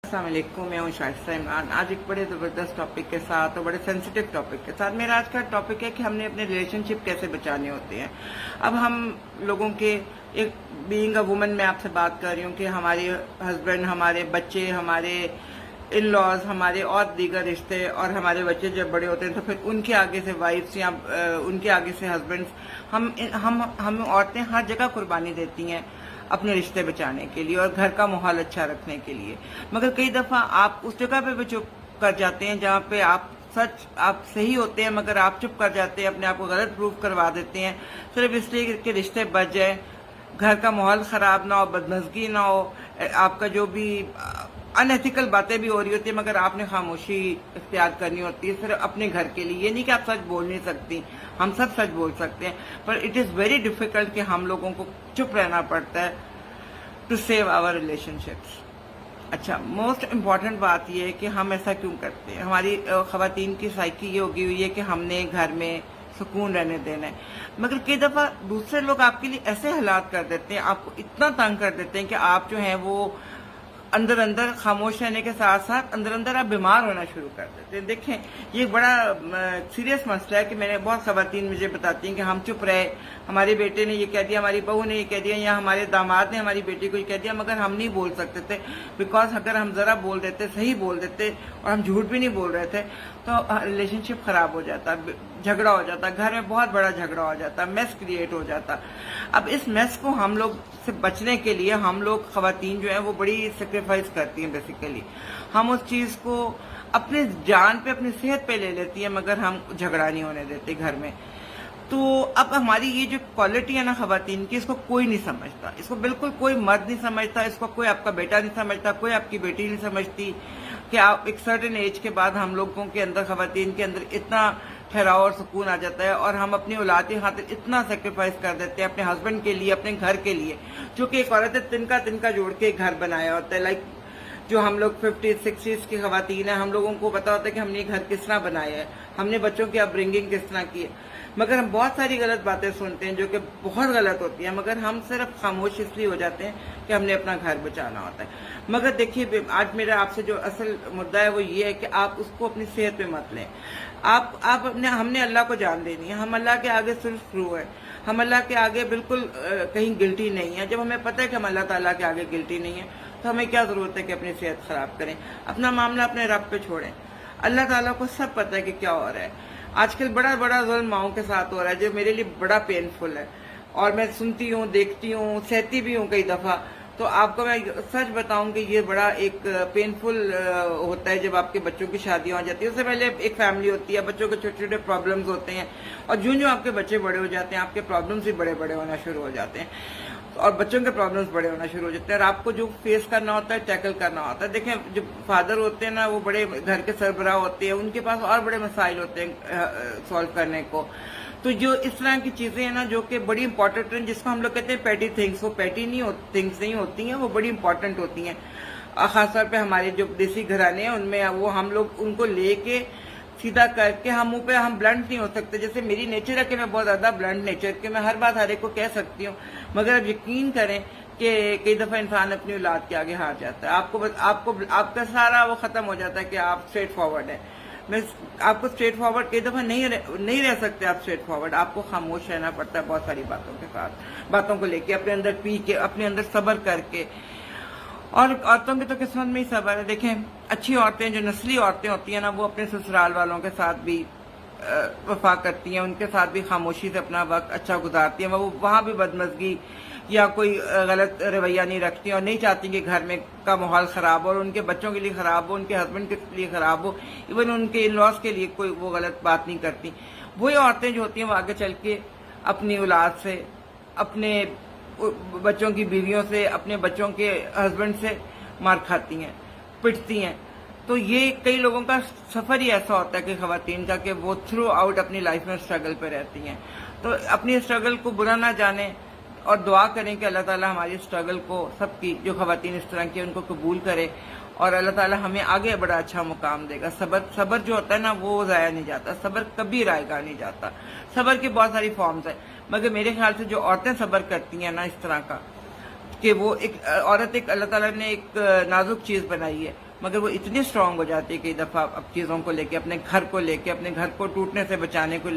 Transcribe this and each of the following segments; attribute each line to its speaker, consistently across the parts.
Speaker 1: अस्सलाम वालेकुम, मैं हूँ शाइस्ता इमरान। आज एक बड़े ज़बरदस्त टॉपिक के साथ और बड़े सेंसिटिव टॉपिक के साथ मेरा आज का टॉपिक है कि हमने अपने रिलेशनशिप कैसे बचाने होते हैं। अब हम लोगों के एक बीइंग अ वुमन मैं आपसे बात कर रही हूँ कि हमारे हस्बैंड, हमारे बच्चे, हमारे इन लॉज, हमारे और दीगर रिश्ते और हमारे बच्चे जब बड़े होते हैं तो फिर उनके आगे से वाइफ्स या उनके आगे से हस्बैंड्स, हम औरतें हर जगह कुर्बानी देती हैं अपने रिश्ते बचाने के लिए और घर का माहौल अच्छा रखने के लिए। मगर कई दफा आप उस जगह पे भी चुप कर जाते हैं जहाँ पे आप सही होते हैं, मगर आप चुप कर जाते हैं, अपने आप को गलत प्रूफ करवा देते हैं सिर्फ इसलिए कि रिश्ते बच जाए, घर का माहौल खराब ना हो, बदमज़गी ना हो, आपका जो भी अनएथिकल बातें भी हो रही होती है मगर आपने खामोशी इख्तियार करनी होती है सिर्फ अपने घर के लिए। ये नहीं कि आप सच बोल नहीं सकती, हम सब सच बोल सकते हैं, पर इट इज़ वेरी डिफिकल्ट कि हम लोगों को चुप रहना पड़ता है टू सेव आवर रिलेशनशिप्स। अच्छा, मोस्ट इम्पॉर्टेंट बात यह है कि हम ऐसा क्यों करते हैं। हमारी ख़वातीन की साइकी ये होगी हुई है कि हमने घर में सुकून रहने देना है, मगर कई दफ़ा दूसरे लोग आपके लिए ऐसे हालात कर देते हैं, आपको इतना तंग कर देते हैं कि आप जो हैं वो अंदर अंदर खामोश रहने के साथ साथ अंदर अंदर आप बीमार होना शुरू कर देते हैं। देखें, ये एक बड़ा सीरियस मसला है कि मैंने बहुत ख़वातीन मुझे बताती हैं कि हम चुप रहे, हमारे बेटे ने ये कह दिया, हमारी बहू ने ये कह दिया, या हमारे दामाद ने हमारी बेटी को ये कह दिया, मगर हम नहीं बोल सकते थे बिकॉज अगर हम ज़रा बोल देते, सही बोल देते और हम झूठ भी नहीं बोल रहे थे तो रिलेशनशिप ख़राब हो जाता, झगड़ा हो जाता, घर में बहुत बड़ा झगड़ा हो जाता, मेस क्रिएट हो जाता। अब इस मेस को हम लोग से बचने के लिए हम लोग ख़वातीन जो है वो बड़ी सेक्रीफाइस करती हैं। बेसिकली हम उस चीज़ को अपने जान पे, अपनी सेहत पे ले लेती हैं, मगर हम झगड़ा नहीं होने देते घर में। तो अब हमारी ये जो क्वालिटी है ना ख़वातीन की, इसको कोई नहीं समझता, इसको बिल्कुल कोई मर्द नहीं समझता, इसको कोई आपका बेटा नहीं समझता, कोई आपकी बेटी नहीं समझती कि आप एक सर्टेन एज के बाद हम लोगों के अंदर, ख़वातीन के अंदर इतना ठहराव और सुकून आ जाता है और हम अपनी औलाद की खातिर इतना सेक्रीफाइस कर देते हैं अपने हस्बैंड के लिए, अपने घर के लिए, जो कि एक औरत तिनका तिनका जोड़ के घर बनाया होता है। लाइक जो हम लोग 50s 60s की ख़वातीन है, हम लोगों को पता होता है कि हमने घर किस तरह बनाया है, हमने बच्चों की अपब्रिंगिंग किस तरह की है, मगर हम बहुत सारी गलत बातें सुनते हैं जो कि बहुत गलत होती हैं, मगर हम सिर्फ खामोश इसलिए हो जाते हैं कि हमने अपना घर बचाना होता है। मगर देखिए, आज मेरा आपसे जो असल मुद्दा है वो ये है कि आप उसको अपनी सेहत पे मत लें। आप अपने, हमने अल्लाह को जान देनी है, हम अल्लाह के आगे सिर्फ ट्रू है, हम अल्लाह के आगे बिल्कुल कहीं गिल्टी नहीं है। जब हमें पता है कि हम अल्लाह ताला के आगे गिल्टी नहीं है तो हमें क्या जरूरत है कि अपनी सेहत खराब करें, अपना मामला अपने रब पे छोड़ें। अल्लाह ताला को सब पता है कि क्या हो रहा है। आजकल बड़ा बड़ा जुल्म माओं के साथ हो रहा है जो मेरे लिए बड़ा पेनफुल है, और मैं सुनती हूँ, देखती हूँ, सहती भी हूँ कई दफा। तो आपको मैं सच बताऊं कि ये बड़ा एक पेनफुल होता है जब आपके बच्चों की शादियां हो जाती है। उससे पहले एक फैमिली होती है, बच्चों के छोटे छोटे प्रॉब्लम्स होते हैं, और जो आपके बच्चे बड़े हो जाते हैं आपके प्रॉब्लम्स भी बड़े बड़े होना शुरू हो जाते हैं, और बच्चों के प्रॉब्लम्स बड़े होना शुरू हो जाते हैं, और आपको जो फेस करना होता है, टैकल करना होता है। देखें, जो फादर होते हैं ना, वो बड़े घर के सरबराह होते हैं, उनके पास और बड़े मसाइल होते हैं सॉल्व करने को। तो जो इस तरह की चीजें हैं ना जो कि बड़ी इंपॉर्टेंट हैं, जिसको हम लोग कहते हैं पैटी थिंग्स, वो पैटी नहीं थिंग्स नहीं होती हैं, वो बड़ी इंपॉर्टेंट होती हैं। खासतौर पे हमारे जो देसी घराने हैं उनमें वो हम लोग उनको लेके सीधा करके हम मुंह पे हम ब्लंट नहीं हो सकते। जैसे मेरी नेचर है कि मैं बहुत ज्यादा ब्लंट नेचर के, मैं हर बात हर एक को कह सकती हूँ, मगर अब यकीन करें कि कई दफा इंसान अपनी औलाद के आगे हार जाता है। आपको आपका सारा वो खत्म हो जाता है कि आप स्ट्रेट फॉरवर्ड है। मैं आपको स्ट्रेट फॉरवर्ड कई दफा नहीं रह सकते आप स्ट्रेट फॉरवर्ड, आपको खामोश रहना पड़ता है बहुत सारी बातों के साथ, बातों को लेके अपने अंदर पी के, अपने अंदर सब्र करके। और औरतों की तो किस्मत में ही सब्र है। देखें, अच्छी औरतें, जो नस्ली औरतें होती हैं ना, वो अपने ससुराल वालों के साथ भी वफा करती हैं, उनके साथ भी खामोशी से अपना वक्त अच्छा गुजारती हैं, वो वहाँ भी बदमज़गी या कोई गलत रवैया नहीं रखती और नहीं चाहती कि घर में का माहौल ख़राब हो, और उनके बच्चों के लिए ख़राब हो, उनके हस्बैंड के लिए ख़राब हो, इवन उनके इन लॉज के लिए कोई वो गलत बात नहीं करती। वही औरतें जो होती हैं वो आगे चल के अपनी औलाद से, अपने बच्चों की बीवियों से, अपने बच्चों के हस्बैंड से मार खाती हैं, पिटती हैं। तो ये कई लोगों का सफ़र ही ऐसा होता है कि ख़वातीन का, कि वो थ्रू आउट अपनी लाइफ में स्ट्रगल पे रहती हैं। तो अपनी स्ट्रगल को बुरा ना जाने और दुआ करें कि अल्लाह ताला हमारी स्ट्रगल को, सबकी जो ख़वातीन इस तरह की उनको कबूल करे, और अल्लाह ताला हमें आगे बड़ा अच्छा मुकाम देगा। सब्र जो होता है ना वो ज़ाया नहीं जाता, सब्र कभी रायगा नहीं जाता। सब्र की बहुत सारी फॉर्म्स है, मगर मेरे ख्याल से जो औरतें सब्र करती हैं ना इस तरह का, कि वो एक औरत, एक अल्लाह ताला ने एक नाजुक चीज़ बनाई है, مگر وہ اتنی اسٹرانگ ہو جاتی ہے کئی دفعہ اب چیزوں کو لے کے، اپنے گھر کو لے کے، اپنے گھر کو ٹوٹنے سے بچانے کے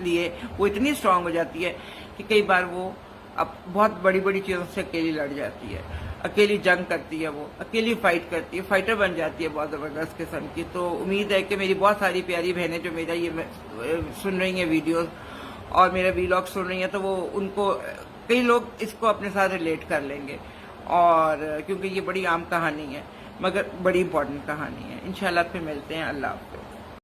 Speaker 1: لیے وہ اتنی اسٹرانگ ہو جاتی ہے کہ کئی بار وہ اب بہت بڑی بڑی چیزوں سے اکیلی لڑ جاتی ہے، اکیلی جنگ کرتی ہے، وہ اکیلی فائٹ کرتی ہے، فائٹر بن جاتی ہے بہت زبردست قسم کی۔ تو امید ہے کہ میری بہت ساری پیاری بہنیں جو میرا یہ سن رہی ہیں ویڈیوز اور میرا ویلاگ سن رہی ہیں، تو وہ ان کو کئی لوگ اس کو اپنے ساتھ ریلیٹ کر لیں گے، اور کیونکہ یہ بڑی عام کہانی ہے مگر بڑی امپورٹنٹ کہانی ہے۔ انشاءاللہ پھر ملتے ہیں، اللہ حافظ۔